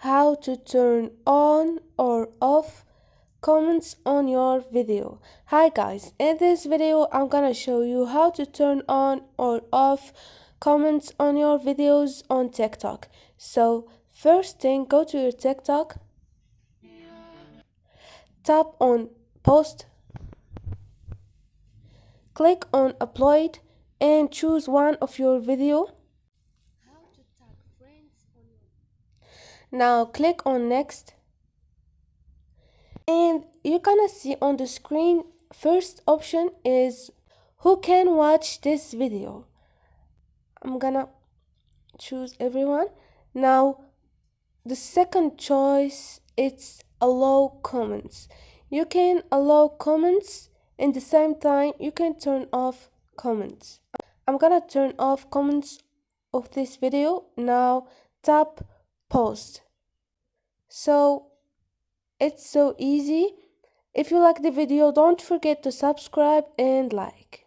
how to turn on or off comments on your video. Hi guys, in this video I'm gonna show you how to turn on or off comments on your videos on TikTok. So first thing, go to your TikTok, tap on post, click on upload and choose one of your video. Now click on next and you're gonna see on the screen first option is who can watch this video. I'm gonna choose everyone. Now the second choice, it's allow comments. You can allow comments and the same time you can turn off comments. I'm gonna turn off comments of this video. Now tap post. So it's so easy. If you like the video, don't forget to subscribe and like.